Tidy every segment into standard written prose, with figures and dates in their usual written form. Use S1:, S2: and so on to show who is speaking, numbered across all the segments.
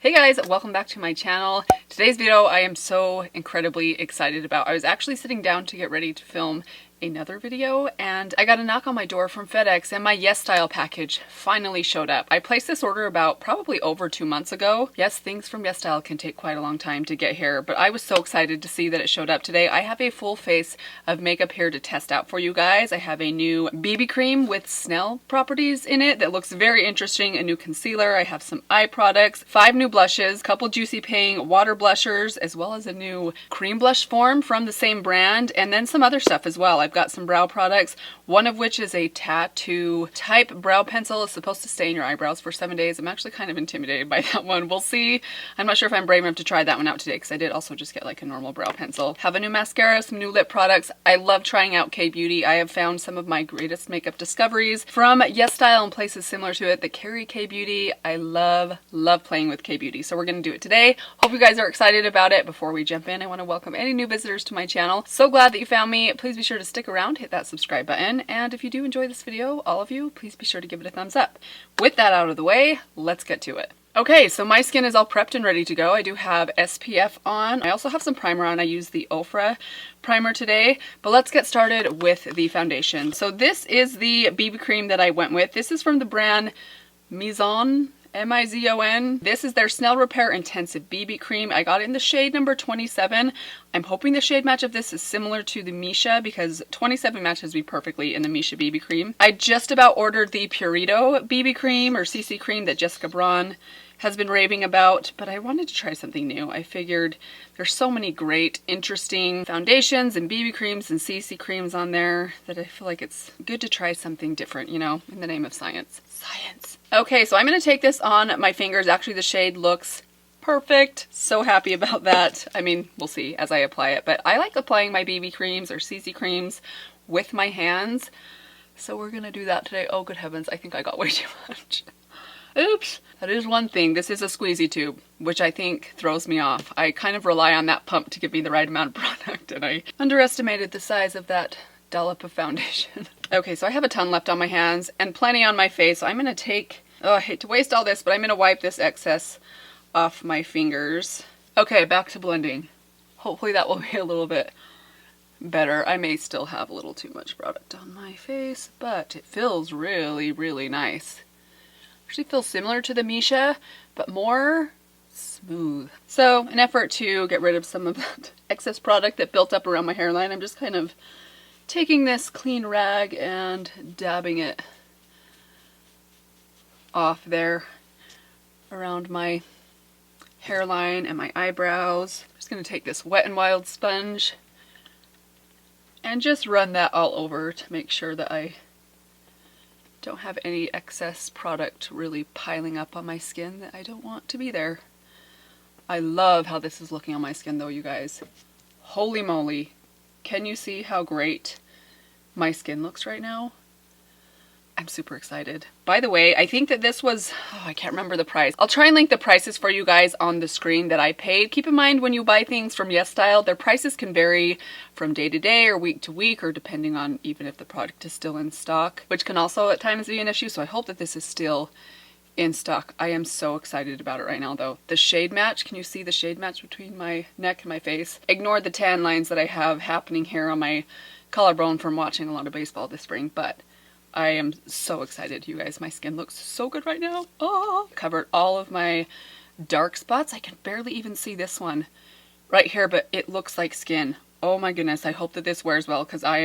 S1: Hey guys, welcome back to my channel. Today's video I am so incredibly excited about. I was actually sitting down to get ready to film another video and I got a knock on my door from FedEx and my YesStyle package finally showed up. I placed this order about probably over 2 months ago. Yes, things from YesStyle can take quite a long time to get here, but I was so excited to see that it showed up today. I have a full face of makeup here to test out for you guys. I have a new BB cream with Snell properties in it that looks very interesting, a new concealer, I have some eye products, 5 new blushes, a couple Juicy Pink water blushers, as well as a new cream blush form from the same brand, and then some other stuff as well. I've got some brow products, one of which is a tattoo type brow pencil. It's supposed to stay in your eyebrows for 7 days. I'm actually kind of intimidated by that one. We'll see. I'm not sure if I'm brave enough to try that one out today because I did also just get like a normal brow pencil. Have a new mascara, some new lip products. I love trying out K-Beauty. I have found some of my greatest makeup discoveries from YesStyle and places similar to it that carry K-Beauty. I love playing with K-Beauty. So we're going to do it today. Hope you guys are excited about it. Before we jump in, I want to welcome any new visitors to my channel. So glad that you found me. Please be sure to stick around, hit that subscribe button, and if you do enjoy this video, all of you, please be sure to give it a thumbs up. With that out of the way, let's get to it. Okay, so my skin is all prepped and ready to go. I do have SPF on. I also have some primer on. I use the Ofra primer today, but let's get started with the foundation. So this is the BB cream that I went with. This is from the brand Mizon. M-I-Z-O-N. This is their Snell Repair Intensive BB Cream. I got it in the shade number 27. I'm hoping the shade match of this is similar to the Misha because 27 matches me perfectly in the Misha BB Cream. I just about ordered the Purito BB Cream or CC Cream that Jessica Braun has been raving about, but I wanted to try something new. I figured there's so many great, interesting foundations and BB creams and CC creams on there that I feel like it's good to try something different, you know, in the name of science. Science. Okay, so I'm gonna take this on my fingers. Actually, the shade looks perfect. So happy about that. I mean, we'll see as I apply it, but I like applying my BB creams or CC creams with my hands. So we're gonna do that today. Oh, good heavens, I think I got way too much. Oops, that is one thing. This is a squeezy tube, which I think throws me off. I kind of rely on that pump to give me the right amount of product, and I underestimated the size of that dollop of foundation. Okay, so I have a ton left on my hands and plenty on my face, so I'm gonna take, oh, I hate to waste all this, but I'm gonna wipe this excess off my fingers. Okay, back to blending. Hopefully that will be a little bit better. I may still have a little too much product on my face, but it feels really, really nice. Actually feels similar to the Misha, but more smooth. So, an effort to get rid of some of that excess product that built up around my hairline, I'm just kind of taking this clean rag and dabbing it off there around my hairline and my eyebrows. I'm just going to take this Wet n Wild sponge and just run that all over to make sure that I don't have any excess product really piling up on my skin that I don't want to be there. I love how this is looking on my skin though, you guys. Holy moly. Can you see how great my skin looks right now? I'm super excited. By the way, I think that this was, oh, I can't remember the price. I'll try and link the prices for you guys on the screen that I paid. Keep in mind when you buy things from YesStyle, their prices can vary from day to day or week to week, or depending on even if the product is still in stock, which can also at times be an issue. So I hope that this is still in stock. I am so excited about it right now though. The shade match, can you see the shade match between my neck and my face? Ignore the tan lines that I have happening here on my collarbone from watching a lot of baseball this spring, but I am so excited, you guys. My skin looks so good right now. Oh, covered all of my dark spots. I can barely even see this one right here, but it looks like skin. Oh my goodness, I hope that this wears well because I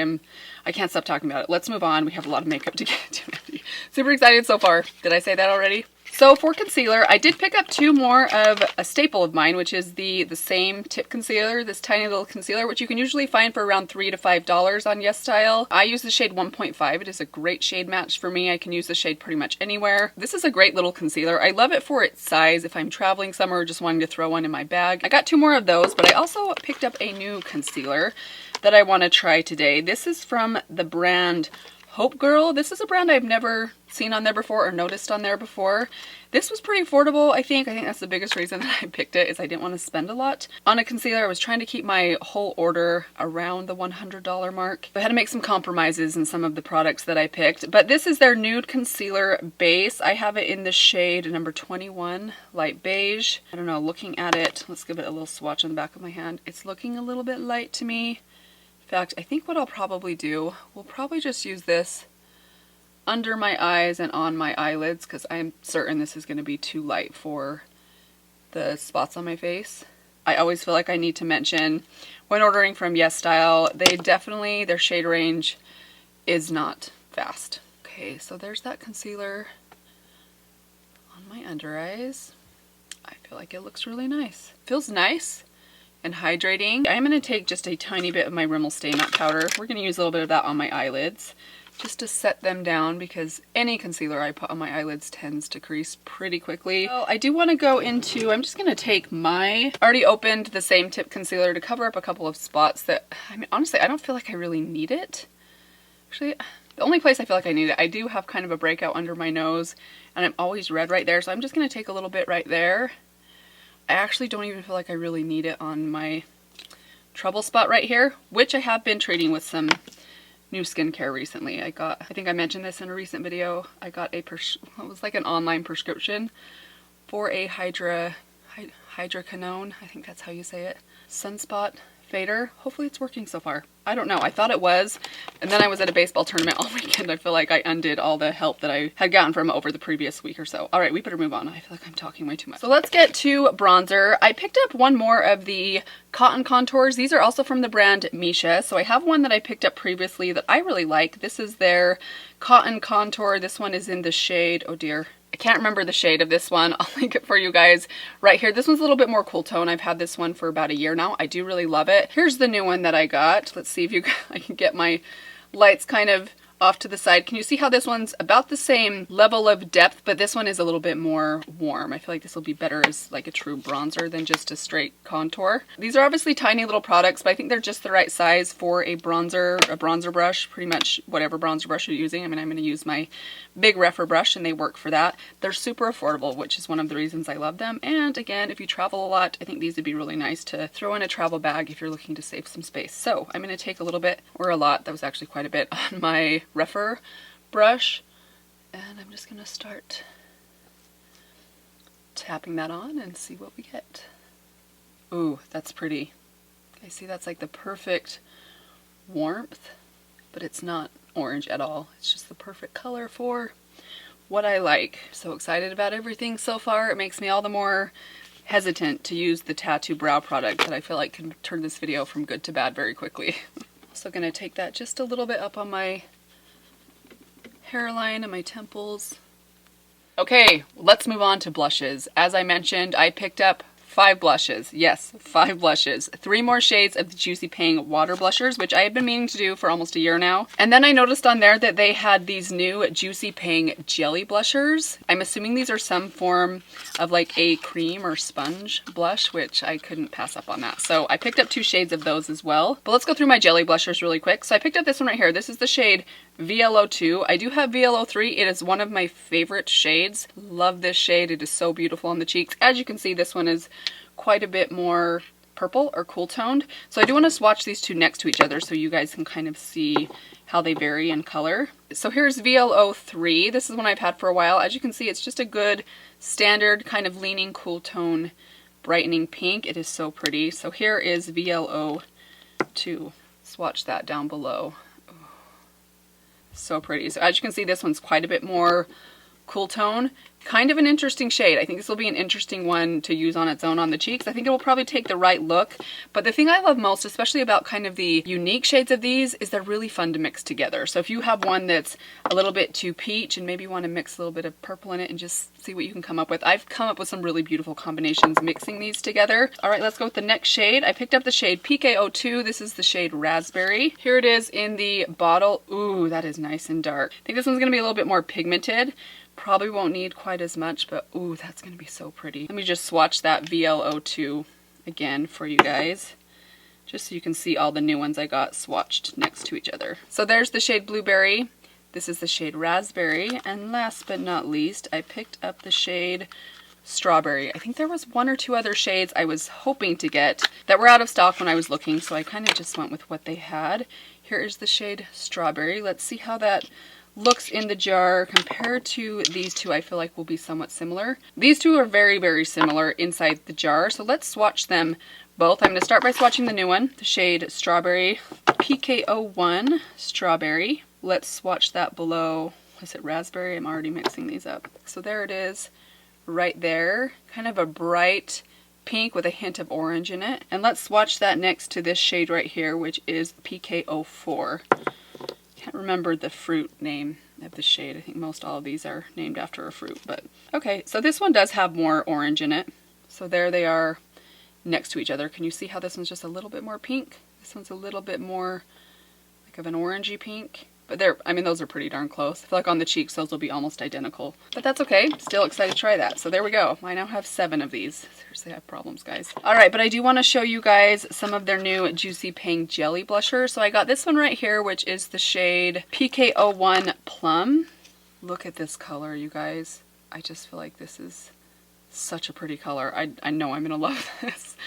S1: can't stop talking about it. Let's move on. We have a lot of makeup to get to. Super excited so far. Did I say that already? So for concealer, I did pick up 2 more of a staple of mine, which is the same tip concealer, this tiny little concealer, which you can usually find for around $3 to $5 on YesStyle. I use the shade 1.5. It is a great shade match for me. I can use the shade pretty much anywhere. This is a great little concealer. I love it for its size if I'm traveling somewhere or just wanting to throw one in my bag. I got 2 more of those, but I also picked up a new concealer that I want to try today. This is from the brand Hope Girl. This is a brand I've never seen on there before or noticed on there before. This was pretty affordable, I think. I think that's the biggest reason that I picked it, is I didn't want to spend a lot on a concealer. I was trying to keep my whole order around the $100 mark. I had to make some compromises in some of the products that I picked, but this is their nude concealer base. I have it in the shade number 21, light beige. I don't know, looking at it, let's give it a little swatch on the back of my hand. It's looking a little bit light to me. In fact, I think what I'll probably do, we'll probably just use this under my eyes and on my eyelids, because I'm certain this is going to be too light for the spots on my face. I always feel like I need to mention, when ordering from YesStyle, their shade range is not fast. Okay, so there's that concealer on my under eyes. I feel like it looks really nice. Feels nice and hydrating. I'm going to take just a tiny bit of my Rimmel Stay Matte powder. We're going to use a little bit of that on my eyelids, just to set them down, because any concealer I put on my eyelids tends to crease pretty quickly. So I do want to go into, I'm just going to take my already opened the same tip concealer to cover up a couple of spots that, I mean, honestly, I don't feel like I really need it. Actually, the only place I feel like I need it, I do have kind of a breakout under my nose, and I'm always red right there, so I'm just going to take a little bit right there. I actually don't even feel like I really need it on my trouble spot right here, which I have been treating with some new skincare recently. I think I mentioned this in a recent video, I got it was like an online prescription for a hydroquinone, I think that's how you say it, sunspot fader. Hopefully it's working so far. I don't know, I thought it was, and then I was at a baseball tournament all weekend. I feel like I undid all the help that I had gotten from over the previous week or so. All right, we better move on. I feel like I'm talking way too much. So let's get to bronzer. I picked up one more of the cotton contours. These are also from the brand Misha. So I have one that I picked up previously that I really like. This is their cotton contour. This one is in the shade, oh dear, I can't remember the shade of this one. I'll link it for you guys right here. This one's a little bit more cool tone. I've had this one for about a year now. I do really love it. Here's the new one that I got. Let's see if I can get my lights kind of off to the side. Can you see how this one's about the same level of depth, but this one is a little bit more warm? I feel like this will be better as like a true bronzer than just a straight contour. These are obviously tiny little products, but I think they're just the right size for a bronzer brush, pretty much whatever bronzer brush you're using. I mean, I'm going to use my big Rephr brush and they work for that. They're super affordable, which is one of the reasons I love them. And again, if you travel a lot, I think these would be really nice to throw in a travel bag if you're looking to save some space. So I'm going to take a little bit, or a lot, that was actually quite a bit, on my Rephr brush, and I'm just going to start tapping that on and see what we get. Ooh, that's pretty. Okay, see, that's like the perfect warmth, but it's not orange at all. It's just the perfect color for what I like. So excited about everything so far. It makes me all the more hesitant to use the Tattoo Brow product that I feel like can turn this video from good to bad very quickly. Also going to take that just a little bit up on my hairline and my temples. Okay, let's move on to blushes. As I mentioned, I picked up 5 blushes. Yes, 5 blushes. 3 more shades of the Juicy Pink water blushers, which I have been meaning to do for almost a year now. And then I noticed on there that they had these new Juicy Pink jelly blushers. I'm assuming these are some form of like a cream or sponge blush, which I couldn't pass up on that. So I picked up 2 shades of those as well. But let's go through my jelly blushers really quick. So I picked up this one right here. This is the shade VLO2. I do have VLO3. It is one of my favorite shades. Love this shade. It is so beautiful on the cheeks. As you can see, this one is quite a bit more purple or cool toned. So I do want to swatch these two next to each other so you guys can kind of see how they vary in color. So here's VLO3. This is one I've had for a while. As you can see, it's just a good standard kind of leaning cool tone brightening pink. It is so pretty. So here is VLO2. Swatch that down below. So pretty. So as you can see, this one's quite a bit more cool tone. Kind of an interesting shade. I think this will be an interesting one to use on its own on the cheeks. I think it will probably take the right look. But the thing I love most, especially about kind of the unique shades of these, is they're really fun to mix together. So if you have one that's a little bit too peach and maybe you want to mix a little bit of purple in it and just see what you can come up with. I've come up with some really beautiful combinations mixing these together. All right, let's go with the next shade. I picked up the shade PK02. This is the shade Raspberry. Here it is in the bottle. Ooh, that is nice and dark. I think this one's going to be a little bit more pigmented. Probably won't need quite as much, but ooh, that's going to be so pretty. Let me just swatch that VLO2 again for you guys, just so you can see all the new ones I got swatched next to each other. So there's the shade Blueberry. This is the shade Raspberry. And last but not least, I picked up the shade Strawberry. I think there was one or two other shades I was hoping to get that were out of stock when I was looking, so I kind of just went with what they had. Here is the shade Strawberry. Let's see how that looks in the jar compared to these two. I feel like will be somewhat similar. These two are very, very similar inside the jar, so let's swatch them both. I'm going to start by swatching the new one, the shade Strawberry, PK01 Strawberry. Let's swatch that below. Is it Raspberry? I'm already mixing these up. So there it is right there, kind of a bright pink with a hint of orange in it. And let's swatch that next to this shade right here, which is PK04. Can't remember the fruit name of the shade. I think most all of these are named after a fruit, but okay. So this one does have more orange in it. So there they are next to each other. Can you see how this one's just a little bit more pink? This one's a little bit more like of an orangey pink. But they're, I mean, those are pretty darn close. I feel like on the cheeks, those will be almost identical. But that's okay. Still excited to try that. So there we go. I now have 7 of these. Seriously, I have problems, guys. All right, but I do want to show you guys some of their new Juicy Pink Jelly Blusher. So I got this one right here, which is the shade PK01 Plum. Look at this color, you guys. I just feel like this is such a pretty color. I know I'm going to love this.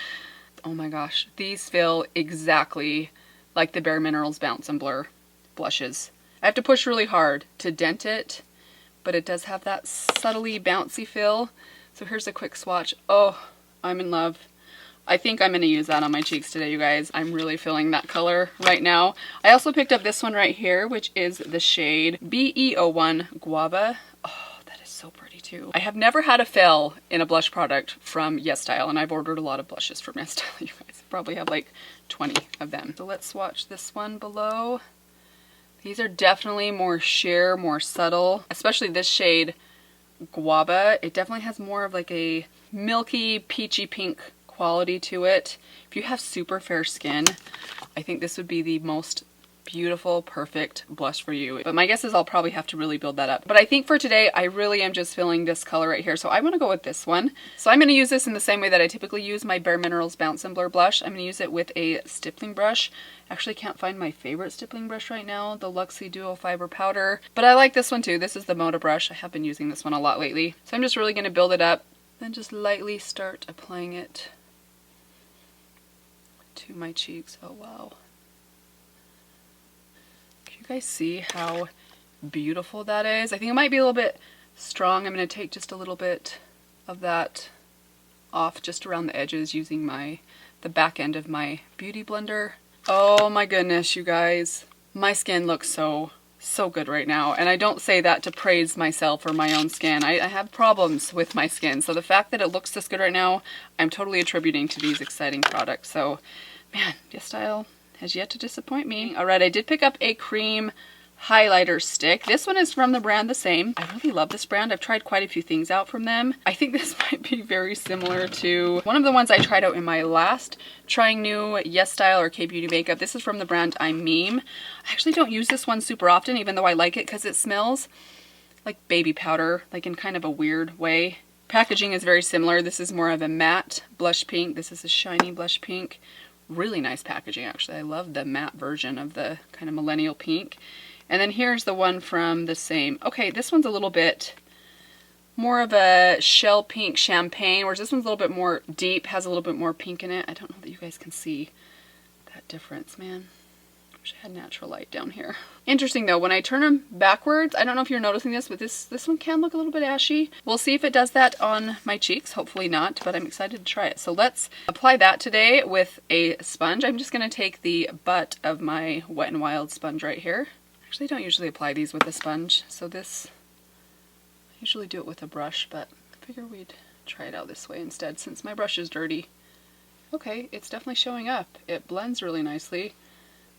S1: Oh my gosh. These feel exactly like the Bare Minerals Bounce and Blur blushes. I have to push really hard to dent it, but it does have that subtly bouncy feel. So here's a quick swatch. Oh, I'm in love. I think I'm going to use that on my cheeks today, you guys. I'm really feeling that color right now. I also picked up this one right here, which is the shade BE01 Guava. Oh, that is so pretty too. I have never had a fail in a blush product from YesStyle, and I've ordered a lot of blushes from YesStyle, you guys. Probably have like 20 of them. So let's swatch this one below. These are definitely more sheer, more subtle, especially this shade Guava. It definitely has more of like a milky, peachy pink quality to it. If you have super fair skin, I think this would be the most beautiful, perfect blush for you. But my guess is I'll probably have to really build that up. But I think for today, I really am just feeling this color right here. So I'm going to go with this one. So I'm going to use this in the same way that I typically use my Bare Minerals Bounce and Blur blush. I'm going to use it with a stippling brush. Actually can't find my favorite stippling brush right now, the Luxie Duo Fiber Powder. But I like this one too. This is the Moda brush. I have been using this one a lot lately. So I'm just really going to build it up, then just lightly start applying it to my cheeks. Oh wow. Can you guys see how beautiful that is? I think it might be a little bit strong. I'm going to take just a little bit of that off just around the edges using the back end of my beauty blender. Oh my goodness, you guys. My skin looks so good right now. And I don't say that to praise myself or my own skin. I have problems with my skin. So the fact that it looks this good right now, I'm totally attributing to these exciting products. So, man, YesStyle has yet to disappoint me. All right, I did pick up a cream highlighter stick. This one is from the brand The Same. I really love this brand. I've tried quite a few things out from them. I think this might be very similar to one of the ones I tried out in my last trying new YesStyle or K-Beauty makeup. This is from the brand I Meme. I actually don't use this one super often, even though I like it because it smells like baby powder, like in kind of a weird way. Packaging is very similar. This is more of a matte blush pink. This is a shiny blush pink. Really nice packaging, actually. I love the matte version of the kind of millennial pink. And then here's the one from The Same. Okay, this one's a little bit more of a shell pink champagne, whereas this one's a little bit more deep, has a little bit more pink in it. I don't know that you guys can see that difference, man. Wish I had natural light down here. Interesting though, when I turn them backwards, I don't know if you're noticing this, but this one can look a little bit ashy. We'll see if it does that on my cheeks. Hopefully not, but I'm excited to try it. So let's apply that today with a sponge. I'm just going to take the butt of my Wet n Wild sponge right here. Actually, I don't usually apply these with a sponge, so this, I usually do it with a brush, but I figure we'd try it out this way instead since my brush is dirty. Okay, it's definitely showing up. It blends really nicely.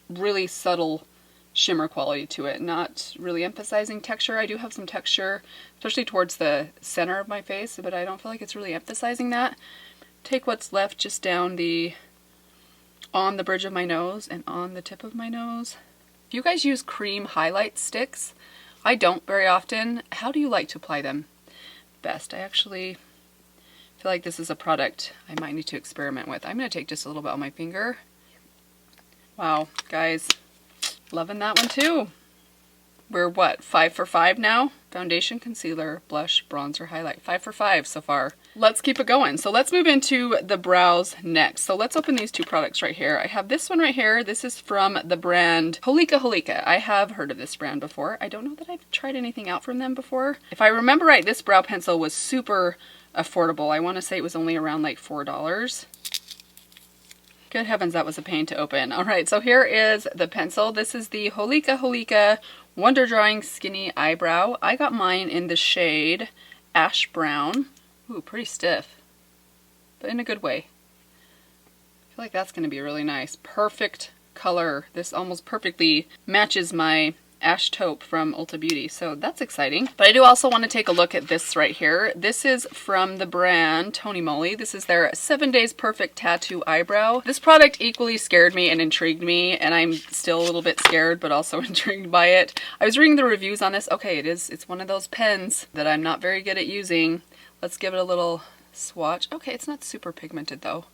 S1: Really subtle shimmer quality to it, not really emphasizing texture. I do have some texture, especially towards the center of my face, but I don't feel like it's really emphasizing that. Take what's left just down on the bridge of my nose and on the tip of my nose. If you guys use cream highlight sticks, I don't very often. How do you like to apply them best? I actually feel like this is a product I might need to experiment with. I'm going to take just a little bit on my finger. Wow, guys, loving that one too. We're what, 5 for 5 now? Foundation, concealer, blush, bronzer, highlight. 5 for 5 so far. Let's keep it going. So let's move into the brows next. So let's open these two products right here. I have this one right here. This is from the brand Holika Holika. I have heard of this brand before. I don't know that I've tried anything out from them before. If I remember right, this brow pencil was super affordable. I want to say it was only around like $4. Good heavens, that was a pain to open. All right, so here is the pencil. This is the Holika Holika Wonder Drawing Skinny Eyebrow. I got mine in the shade Ash Brown. Ooh, pretty stiff, but in a good way. I feel like that's going to be really nice. Perfect color. This almost perfectly matches my Ash Taupe from Ulta Beauty, so that's exciting. But I do also want to take a look at this right here. This is from the brand Tony Moly. This is their 7 Days Perfect Tattoo Eyebrow. This product equally scared me and intrigued me, and I'm still a little bit scared but also intrigued by it. I was reading the reviews on this. Okay, it's one of those pens that I'm not very good at using. Let's give it a little swatch. Okay, it's not super pigmented though.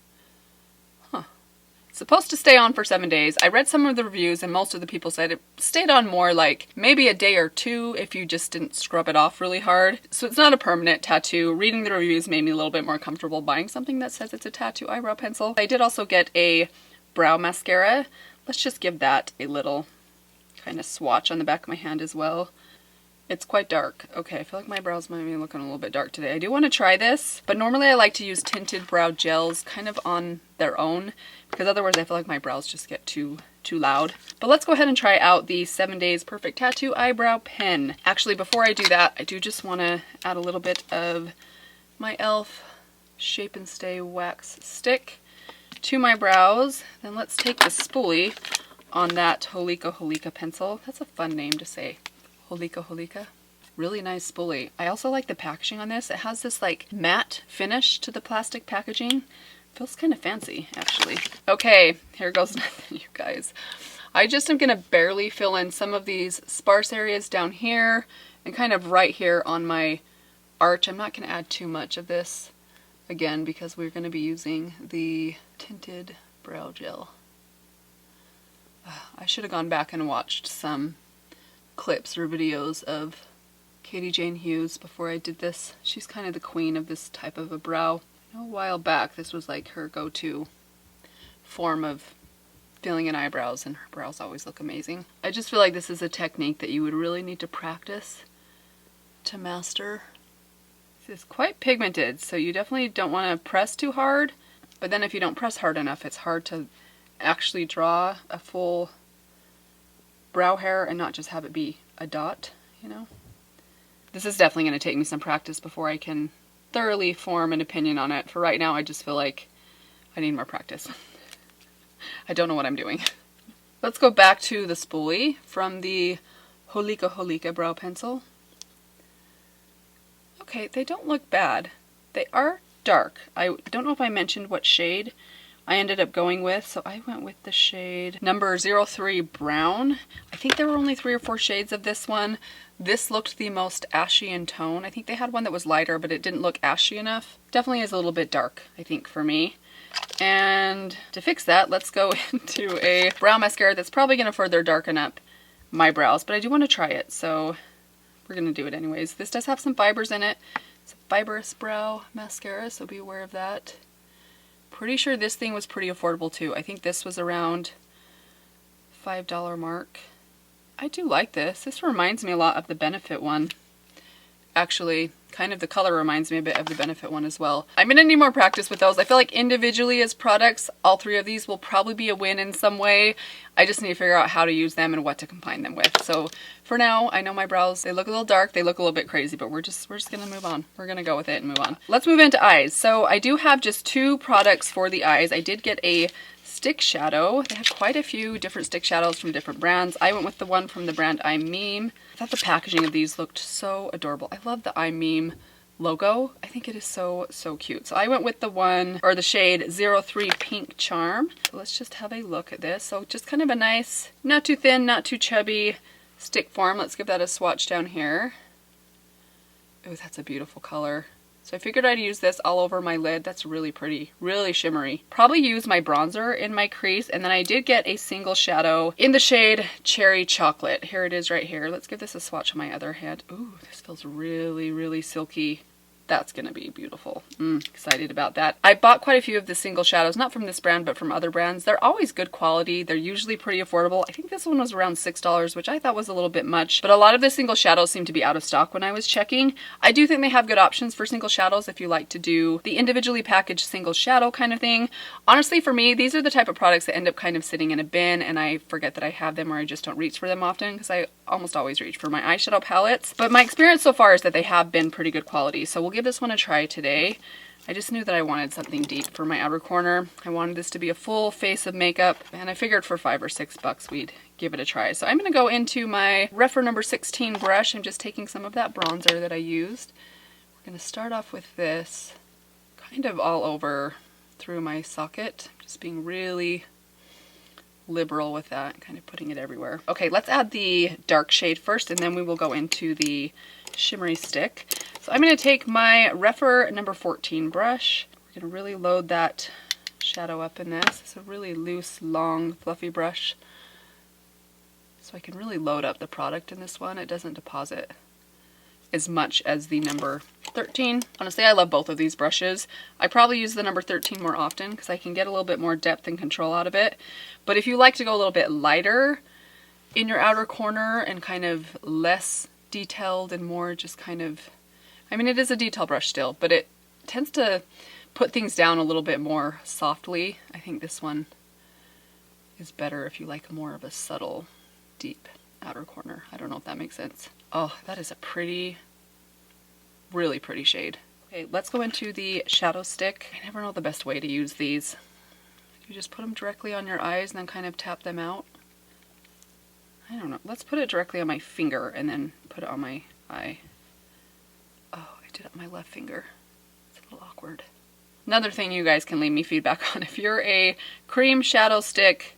S1: Supposed to stay on for 7 days. I read some of the reviews and most of the people said it stayed on more like maybe a day or two if you just didn't scrub it off really hard. So it's not a permanent tattoo. Reading the reviews made me a little bit more comfortable buying something that says it's a tattoo eyebrow pencil. I did also get a brow mascara. Let's just give that a little kind of swatch on the back of my hand as well. It's quite dark. Okay, I feel like my brows might be looking a little bit dark today. I do want to try this, but normally I like to use tinted brow gels kind of on their own because otherwise I feel like my brows just get too loud. But let's go ahead and try out the 7 Days Perfect Tattoo Eyebrow Pen. Actually, before I do that, I do just want to add a little bit of my e.l.f. Shape and Stay Wax Stick to my brows. Then let's take the spoolie on that Holika Holika pencil. That's a fun name to say. Holika Holika. Really nice spoolie. I also like the packaging on this. It has this like matte finish to the plastic packaging. Feels kind of fancy actually. Okay, here goes nothing, you guys. I just am gonna barely fill in some of these sparse areas down here and kind of right here on my arch. I'm not gonna add too much of this again because we're gonna be using the tinted brow gel. I should have gone back and watched some clips or videos of Katie Jane Hughes before I did this. She's kind of the queen of this type of a brow. I know a while back this was like her go-to form of filling in eyebrows, and her brows always look amazing. I just feel like this is a technique that you would really need to practice to master. This is quite pigmented, so you definitely don't want to press too hard, but then if you don't press hard enough, it's hard to actually draw a full brow hair and not just have it be a dot, you know? This is definitely going to take me some practice before I can thoroughly form an opinion on it. For right now, I just feel like I need more practice. I don't know what I'm doing. Let's go back to the spoolie from the Holika Holika brow pencil. Okay, they don't look bad. They are dark. I don't know if I mentioned what shade I ended up going with, so I went with the shade number 03 Brown. I think there were only 3 or 4 shades of this one. This looked the most ashy in tone. I think they had one that was lighter, but it didn't look ashy enough. Definitely is a little bit dark, I think, for me. And to fix that, let's go into a brow mascara that's probably going to further darken up my brows, but I do want to try it, so we're going to do it anyways. This does have some fibers in it. It's a fibrous brow mascara, so be aware of that. Pretty sure this thing was pretty affordable too. I think this was around $5 mark. I do like this. This reminds me a lot of the Benefit one. Actually, kind of the color reminds me a bit of the Benefit one as well. I'm gonna need more practice with those. I feel like individually as products, all 3 of these will probably be a win in some way. I just need to figure out how to use them and what to combine them with. So for now, I know my brows, they look a little dark, they look a little bit crazy, but we're just gonna move on. We're gonna go with it and move on. Let's move into eyes. So I do have just 2 products for the eyes. I did get a stick shadow. They have quite a few different stick shadows from different brands. I went with the one from the brand iMeme. I thought the packaging of these looked so adorable. I love the iMeme logo. I think it is so cute. So I went with the one, or the shade 03 Pink Charm. So let's just have a look at this. So just kind of a nice, not too thin, not too chubby stick form. Let's give that a swatch down here. Oh, that's a beautiful color. So I figured I'd use this all over my lid. That's really pretty, really shimmery. Probably use my bronzer in my crease, and then I did get a single shadow in the shade Cherry Chocolate. Here it is right here. Let's give this a swatch on my other hand. Ooh, this feels really, really silky. That's gonna be beautiful. Excited about that. I bought quite a few of the single shadows, not from this brand, but from other brands. They're always good quality. They're usually pretty affordable. I think this one was around $6, which I thought was a little bit much, but a lot of the single shadows seem to be out of stock when I was checking. I do think they have good options for single shadows if you like to do the individually packaged single shadow kind of thing. Honestly, for me, these are the type of products that end up kind of sitting in a bin and I forget that I have them, or I just don't reach for them often, because I almost always reach for my eyeshadow palettes. But my experience so far is that they have been pretty good quality. So we'll give this one a try today. I just knew that I wanted something deep for my outer corner. I wanted this to be a full face of makeup, and I figured for $5 or $6 we'd give it a try. So I'm going to go into my Rephr number 16 brush. I'm just taking some of that bronzer that I used. We're going to start off with this kind of all over through my socket, just being really liberal with that, kind of putting it everywhere. Okay, let's add the dark shade first, and then we will go into the shimmery stick. So I'm going to take my Rephr number 14 brush. We're going to really load that shadow up in this. It's a really loose, long, fluffy brush. So I can really load up the product in this one. It doesn't deposit as much as the number 13. Honestly, I love both of these brushes. I probably use the number 13 more often because I can get a little bit more depth and control out of it. But if you like to go a little bit lighter in your outer corner and kind of less detailed and more just kind of, I mean, it is a detail brush still, but it tends to put things down a little bit more softly. I think this one is better if you like more of a subtle, deep outer corner. I don't know if that makes sense. Oh, that is a pretty, really pretty shade. Okay, let's go into the shadow stick. I never know the best way to use these. You just put them directly on your eyes and then kind of tap them out. I don't know. Let's put it directly on my finger and then put it on my eye. Oh, I did it on my left finger. It's a little awkward. Another thing you guys can leave me feedback on. If you're a cream shadow stick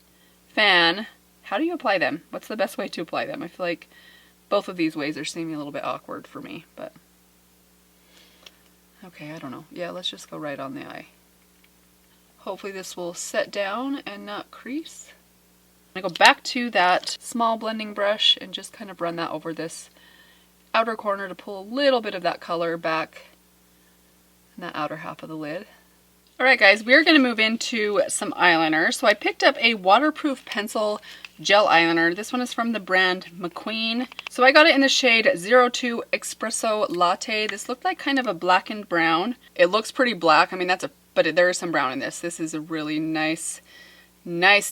S1: fan, how do you apply them? What's the best way to apply them? I feel like both of these ways are seeming a little bit awkward for me, but okay, I don't know. Yeah, let's just go right on the eye. Hopefully this will set down and not crease. I'm gonna go back to that small blending brush and just kind of run that over this outer corner to pull a little bit of that color back in that outer half of the lid. Alright guys, we're going to move into some eyeliner. So I picked up a waterproof pencil gel eyeliner. This one is from the brand McQueen. So I got it in the shade 02 Espresso Latte. This looked like kind of a blackened brown. It looks pretty black. I mean, but there is some brown in this. This is a really nice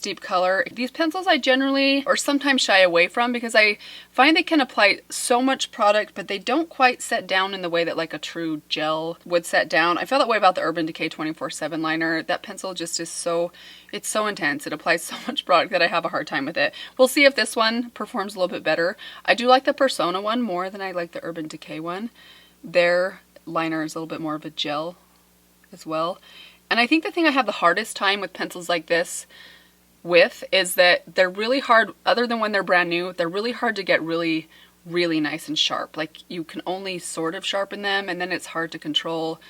S1: deep color. These pencils I generally or sometimes shy away from because I find they can apply so much product, but they don't quite set down in the way that like a true gel would set down. I feel that way about the Urban Decay 24/7 liner. That pencil just is it's so intense. It applies so much product that I have a hard time with it. We'll see if this one performs a little bit better. I do like the Persona one more than I like the Urban Decay one. Their liner is a little bit more of a gel as well. And I think the thing I have the hardest time with pencils like this with is that they're really hard, other than when they're brand new, they're really hard to get really nice and sharp. Like you can only sort of sharpen them and then it's hard to control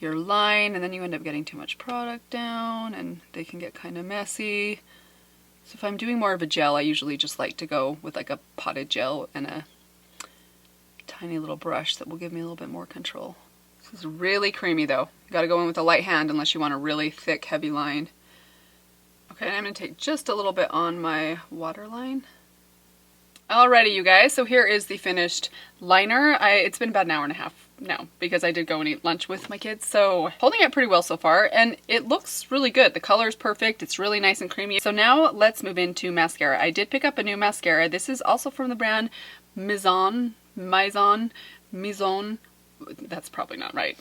S1: your line and then you end up getting too much product down and they can get kind of messy. So if I'm doing more of a gel, I usually just like to go with like a potted gel and a tiny little brush that will give me a little bit more control. This is really creamy though. You gotta go in with a light hand unless you want a really thick, heavy line. Okay, I'm gonna take just a little bit on my waterline. Alrighty, you guys, so here is the finished liner. It's been about an hour and a half now because I did go and eat lunch with my kids, so holding it pretty well so far, and it looks really good. The color is perfect. It's really nice and creamy. So now let's move into mascara. I did pick up a new mascara. This is also from the brand Maison. That's probably not right.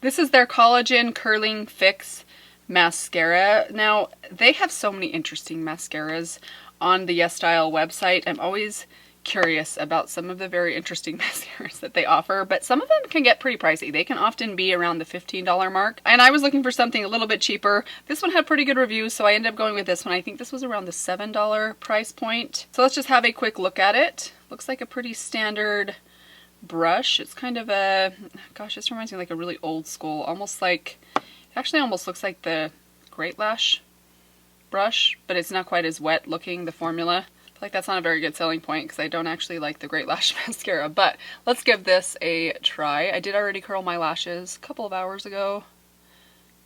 S1: This is their Collagen Curling Fix mascara. Now, they have so many interesting mascaras on the YesStyle website. I'm always curious about some of the very interesting mascaras that they offer, but some of them can get pretty pricey. They can often be around the $15 mark, and I was looking for something a little bit cheaper. This one had pretty good reviews, so I ended up going with this one. I think this was around the $7 price point. So let's just have a quick look at it. Looks like a pretty standard brush. It's kind of a, gosh, this reminds me like a really old school, almost like, it actually almost looks like the Great Lash brush, but it's not quite as wet looking, the formula. I feel like that's not a very good selling point because I don't actually like the Great Lash mascara, but let's give this a try. I did already curl my lashes a couple of hours ago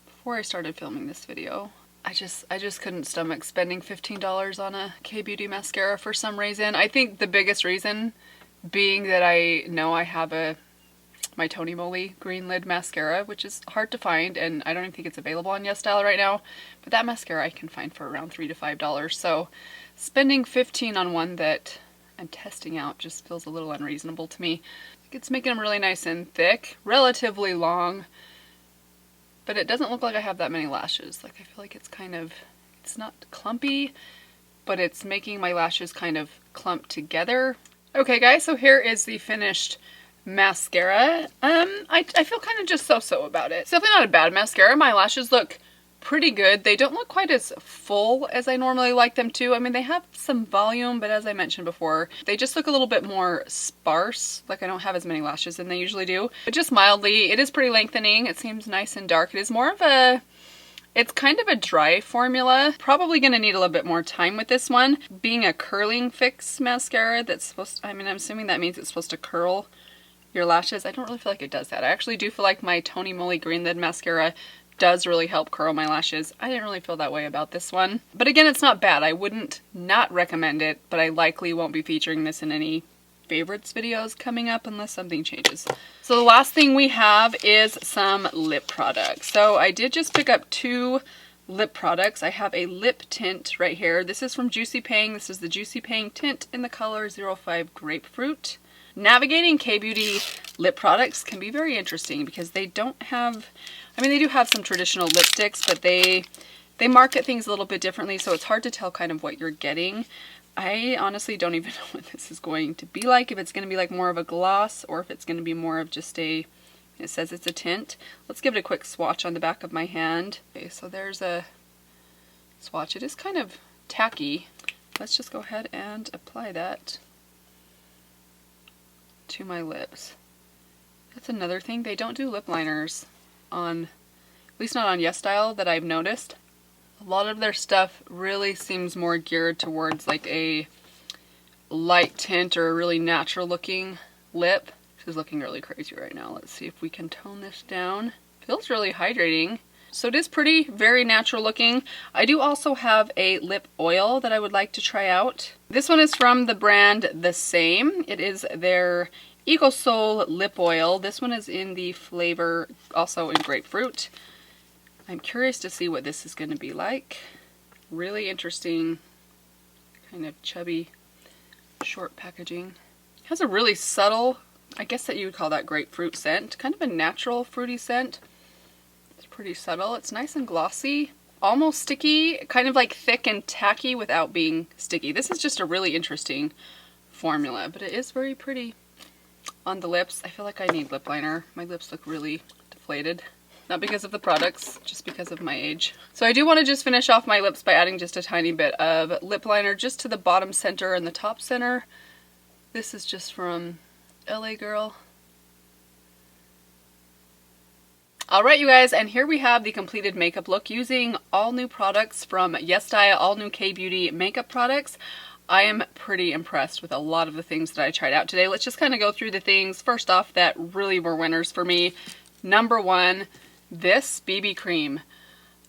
S1: before I started filming this video. I just couldn't stomach spending $15 on a K-Beauty mascara for some reason. I think the biggest reason being that I know I have my Tony Moly green lid mascara, which is hard to find, and I don't even think it's available on YesStyle right now, but that mascara I can find for around $3 to $5. So spending $15 on one that I'm testing out just feels a little unreasonable to me. It's making them really nice and thick, relatively long, but it doesn't look like I have that many lashes. Like, I feel like it's kind of, it's not clumpy, but it's making my lashes kind of clump together. Okay guys, so here is the finished mascara. I feel kind of just so-so about it. It's definitely not a bad mascara. My lashes look pretty good. They don't look quite as full as I normally like them to. I mean, they have some volume, but as I mentioned before, they just look a little bit more sparse. Like, I don't have as many lashes than they usually do, but just mildly. It is pretty lengthening. It seems nice and dark. It is more of a, it's kind of a dry formula. Probably gonna need a little bit more time with this one. Being a curling fix mascara that's supposed to, I mean, I'm assuming that means it's supposed to curl your lashes. I don't really feel like it does that. I actually do feel like my Tony Moly green lid mascara does really help curl my lashes. I didn't really feel that way about this one. But again, it's not bad. I wouldn't not recommend it, but I likely won't be featuring this in any favorites videos coming up unless something changes. So the last thing we have is some lip products. So I did just pick up 2 lip products. I have a lip tint right here. This is from Juicy Pang. This is the Juicy Pang tint in the color 05 Grapefruit. Navigating K-Beauty lip products can be very interesting because they don't have, I mean, they do have some traditional lipsticks, but they market things a little bit differently, so it's hard to tell kind of what you're getting. I honestly don't even know what this is going to be like, if it's going to be like more of a gloss or if it's going to be more of just a, it says it's a tint. Let's give it a quick swatch on the back of my hand. Okay, so there's a swatch. It is kind of tacky. Let's just go ahead and apply that to my lips. That's another thing. They don't do lip liners on, at least not on YesStyle that I've noticed. A lot of their stuff really seems more geared towards like a light tint or a really natural looking lip. This is looking really crazy right now. Let's see if we can tone this down. Feels really hydrating. So it is pretty, very natural looking. I do also have a lip oil that I would like to try out. This one is from the brand The Same. It is their Eco Soul lip oil. This one is in the flavor also in grapefruit. I'm curious to see what this is going to be like. Really interesting, kind of chubby, short packaging. It has a really subtle, I guess that you would call that grapefruit scent. Kind of a natural fruity scent. It's pretty subtle. It's nice and glossy, almost sticky, kind of like thick and tacky without being sticky. This is just a really interesting formula, but it is very pretty on the lips. I feel like I need lip liner. My lips look really deflated. Not because of the products, just because of my age. So I do want to just finish off my lips by adding just a tiny bit of lip liner just to the bottom center and the top center. This is just from LA Girl. Alright you guys, and here we have the completed makeup look using all new products from YesStyle, all new K-Beauty makeup products. I am pretty impressed with a lot of the things that I tried out today. Let's just kind of go through the things, first off, that really were winners for me. Number 1, this BB cream.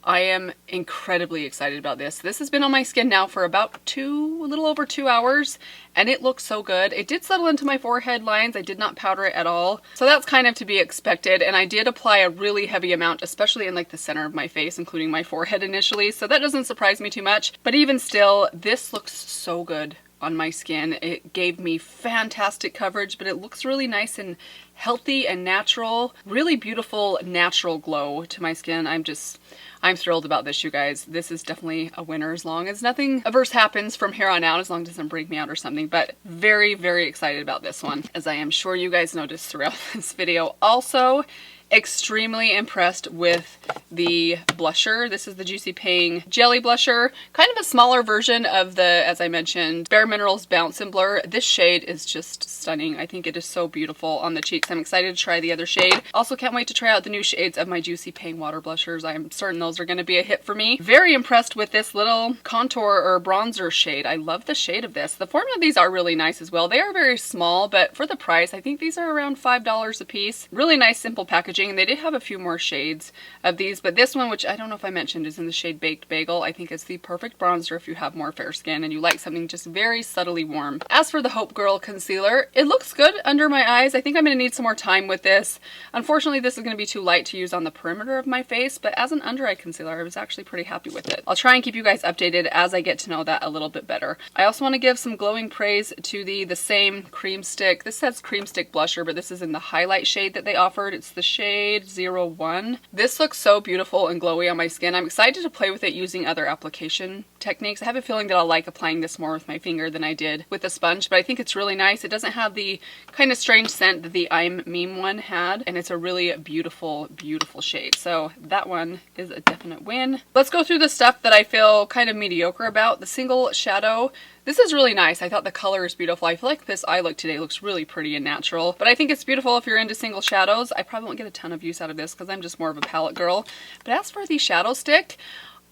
S1: I am incredibly excited about this. This has been on my skin now for about a little over 2 hours, and it looks so good. It did settle into my forehead lines. I did not powder it at all. So that's kind of to be expected, and I did apply a really heavy amount, especially in like the center of my face, including my forehead initially, so that doesn't surprise me too much. But even still, this looks so good on my skin. It gave me fantastic coverage, but it looks really nice and healthy and natural. Really beautiful natural glow to my skin. I'm thrilled about this, you guys. This is definitely a winner as long as nothing adverse happens from here on out, as long as it doesn't break me out or something. But very, very excited about this one, as I am sure you guys noticed throughout this video. Also, extremely impressed with the blusher. This is the Juicy Pang Jelly Blusher. Kind of a smaller version of the, as I mentioned, Bare Minerals Bounce and Blur. This shade is just stunning. I think it is so beautiful on the cheeks. I'm excited to try the other shade. Also can't wait to try out the new shades of my Juicy Pang water blushers. I'm certain those are going to be a hit for me. Very impressed with this little contour or bronzer shade. I love the shade of this. The form of these are really nice as well. They are very small, but for the price, I think these are around $5 a piece. Really nice, simple packaging. They did have a few more shades of these, but this one, which I don't know if I mentioned, is in the shade Baked Bagel. I think it's the perfect bronzer if you have more fair skin and you like something just very subtly warm. As for the Hope Girl concealer, it looks good under my eyes. I think I'm going to need some more time with this. Unfortunately, this is going to be too light to use on the perimeter of my face, but as an under eye concealer, I was actually pretty happy with it. I'll try and keep you guys updated as I get to know that a little bit better. I also want to give some glowing praise to the same cream stick. This says cream stick blusher, but this is in the highlight shade that they offered. It's the shade 01. This looks so beautiful and glowy on my skin. I'm excited to play with it using other application techniques. I have a feeling that I'll like applying this more with my finger than I did with the sponge, but I think it's really nice. It doesn't have the kind of strange scent that the I'm Meme one had, and it's a really beautiful, beautiful shade. So that one is a definite win. Let's go through the stuff that I feel kind of mediocre about. The single shadow. This is really nice. I thought the color is beautiful. I feel like this eye look today looks really pretty and natural, but I think it's beautiful if you're into single shadows. I probably won't get a ton of use out of this because I'm just more of a palette girl. But as for the shadow stick,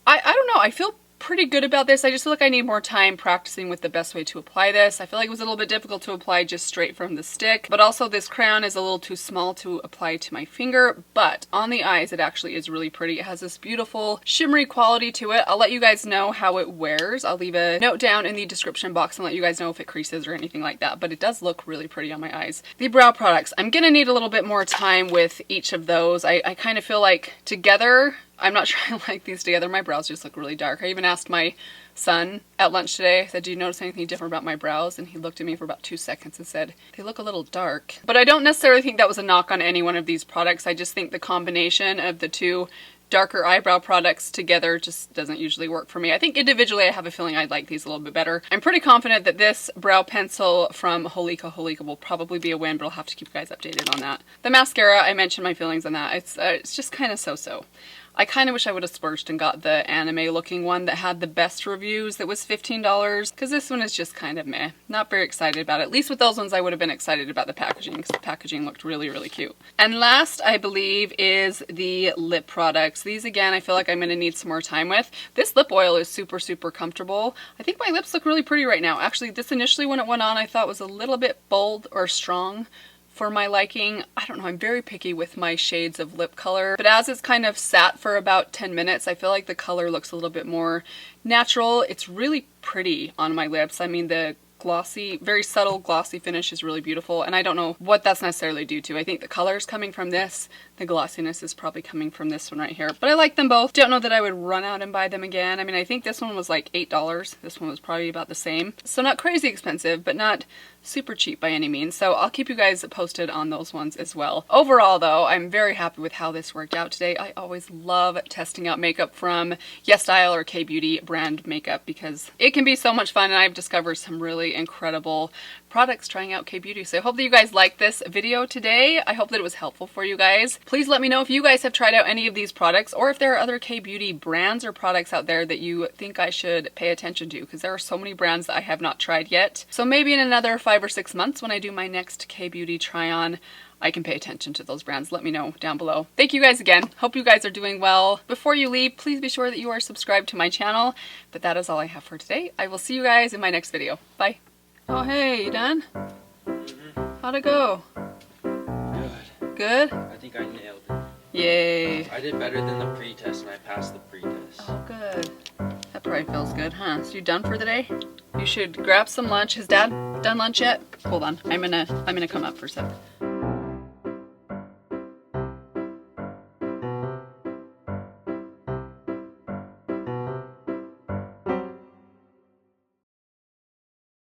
S1: I don't know. I feel pretty good about this. I just feel like I need more time practicing with the best way to apply this. I feel like it was a little bit difficult to apply just straight from the stick, but also this crayon is a little too small to apply to my finger, but on the eyes it actually is really pretty. It has this beautiful shimmery quality to it. I'll let you guys know how it wears. I'll leave a note down in the description box and let you guys know if it creases or anything like that, but it does look really pretty on my eyes. The brow products, I'm gonna need a little bit more time with each of those. I kind of feel like together, I'm not sure I like these together. My brows just look really dark. I even asked my son at lunch today, I said, do you notice anything different about my brows? And he looked at me for about 2 seconds and said, they look a little dark. But I don't necessarily think that was a knock on any one of these products. I just think the combination of the two darker eyebrow products together just doesn't usually work for me. I think individually I have a feeling I'd like these a little bit better. I'm pretty confident that this brow pencil from Holika will probably be a win, but I'll have to keep you guys updated on that. The mascara, I mentioned my feelings on that. It's just kind of so-so. I kind of wish I would have splurged and got the anime looking one that had the best reviews that was $15, because this one is just kind of meh. Not very excited about it. At least with those ones I would have been excited about the packaging, because the packaging looked really, really cute. And last, I believe, is the lip products. These again, I feel like I'm going to need some more time with. This lip oil is super, super comfortable. I think my lips look really pretty right now. Actually, this initially when it went on I thought was a little bit bold or strong for my liking. I don't know, I'm very picky with my shades of lip color, but as it's kind of sat for about 10 minutes, I feel like the color looks a little bit more natural. It's really pretty on my lips. I mean, the glossy, very subtle glossy finish is really beautiful, and I don't know what that's necessarily due to. I think the color is coming from this. The glossiness is probably coming from this one right here, but I like them both. Don't know that I would run out and buy them again. I mean, I think this one was like $8. This one was probably about the same. So not crazy expensive, but not super cheap by any means. So I'll keep you guys posted on those ones as well. Overall though, I'm very happy with how this worked out today. I always love testing out makeup from YesStyle or K-Beauty brand makeup because it can be so much fun, and I've discovered some really incredible products trying out K-Beauty. So I hope that you guys liked this video today. I hope that it was helpful for you guys. Please let me know if you guys have tried out any of these products, or if there are other K-Beauty brands or products out there that you think I should pay attention to, because there are so many brands that I have not tried yet. So maybe in another 5 or 6 months when I do my next K-Beauty try on, I can pay attention to those brands. Let me know down below. Thank you guys again. Hope you guys are doing well. Before you leave, please be sure that you are subscribed to my channel. But that is all I have for today. I will see you guys in my next video. Bye. Oh, hey, you done? How'd it go?
S2: Good.
S1: Good?
S2: I think I nailed it.
S1: Yay.
S2: I did better than the pre-test, and I passed the pre-test.
S1: Oh, good. That probably feels good, huh? So you done for the day? You should grab some lunch. Has Dad done lunch yet? Hold on. I'm gonna come up for a sec.